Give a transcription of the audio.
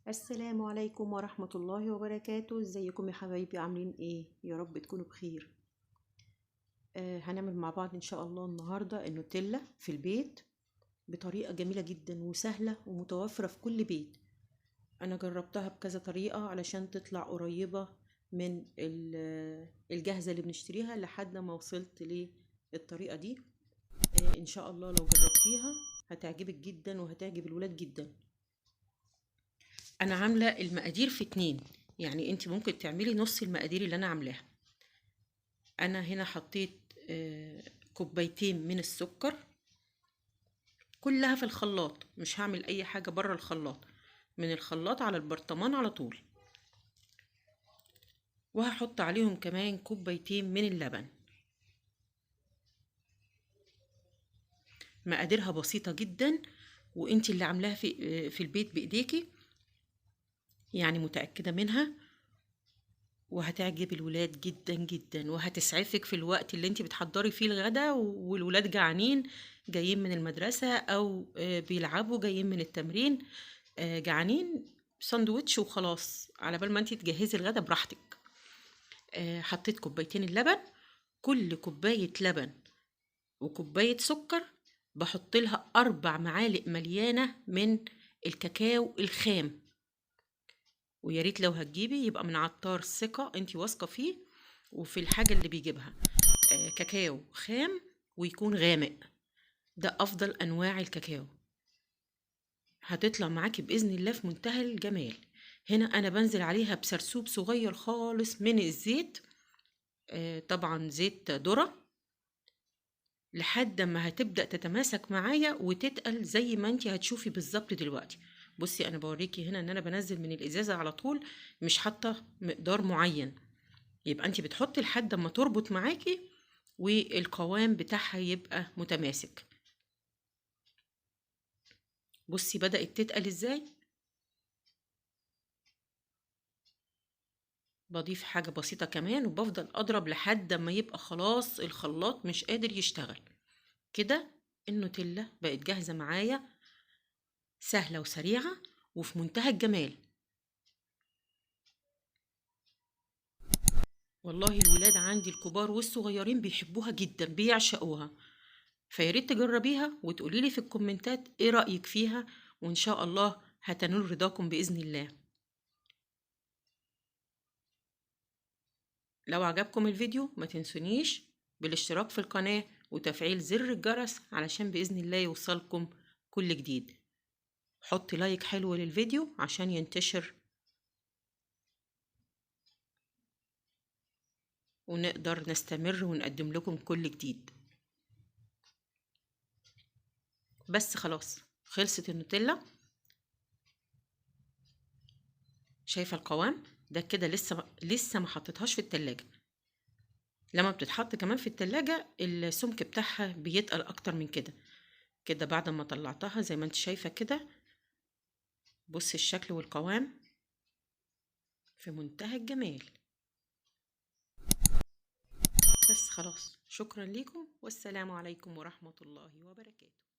السلام عليكم ورحمة الله وبركاته. ازيكم يا حبايبي؟ عاملين ايه؟ يا رب تكونوا بخير. هنعمل مع بعض ان شاء الله النهاردة النوتيلا في البيت بطريقة جميلة جدا وسهلة ومتوفرة في كل بيت. انا جربتها بكذا طريقة علشان تطلع قريبة من الجاهزة اللي بنشتريها لحد ما وصلت للطريقة دي. ان شاء الله لو جربتيها هتعجبك جدا وهتعجب الولاد جدا. انا عامله المقادير في 2، يعني انت ممكن تعملي نص المقادير اللي انا عاملاها. انا هنا حطيت كوبايتين من السكر كلها في الخلاط، مش هعمل اي حاجه بره الخلاط، من الخلاط على البرطمان على طول. وهحط عليهم كمان كوبايتين من اللبن. مقاديرها بسيطه جدا، وانت اللي عاملاها في البيت بايديكي، يعني متاكده منها، وهتعجب الولاد جدا جدا، وهتسعفك في الوقت اللي انت بتحضري فيه الغدا والولاد جعانين جايين من المدرسة او بيلعبوا جايين من التمرين، جعانين، ساندوتش وخلاص على بال ما انت تجهزي الغدا براحتك. حطيت كوبايتين اللبن. كل كوباية لبن وكوباية سكر بحط لها 4 معالق مليانة من الكاكاو الخام، ويا ريت لو هتجيبي يبقى من عطار ثقة انتي واثقة فيه وفي الحاجة اللي بيجيبها. كاكاو خام ويكون غامق، ده افضل انواع الكاكاو. هتطلع معاكي باذن الله في منتهى الجمال. هنا انا بنزل عليها بسرسوب صغير خالص من الزيت، طبعا زيت ذرة، لحد ما هتبدأ تتماسك معايا وتتقل زي ما انتي هتشوفي بالظبط دلوقتي. بصي انا بوريكي هنا ان انا بنزل من الازازة على طول، مش حاطة مقدار معين، يبقى انت بتحطي لحد ما تربط معاكي والقوام بتاعها يبقى متماسك. بصي بدأت تتقل ازاي. بضيف حاجة بسيطة كمان وبفضل اضرب لحد ما يبقى خلاص الخلاط مش قادر يشتغل. كده النوتيلا بقت جاهزة معايا، سهلة وسريعة وفي منتهى الجمال. والله الولاد عندي الكبار والصغيرين بيحبوها جدا، بيعشقوها. فياريت تجربيها وتقوليلي في الكومنتات ايه رأيك فيها، وان شاء الله هتنول رضاكم بإذن الله. لو عجبكم الفيديو ما تنسونيش بالاشتراك في القناة وتفعيل زر الجرس علشان بإذن الله يوصلكم كل جديد. حط لايك حلو للفيديو عشان ينتشر ونقدر نستمر ونقدم لكم كل جديد. بس خلاص خلصت النوتيلا. شايفة القوام ده كده؟ لسه ما حطيتهاش في التلاجة. لما بتتحط كمان في التلاجة السمك بتاعها بيتقل اكتر من كده. كده بعد ما طلعتها زي ما انت شايفة كده، بص الشكل والقوام في منتهى الجمال. بس خلاص، شكرا لكم والسلام عليكم ورحمة الله وبركاته.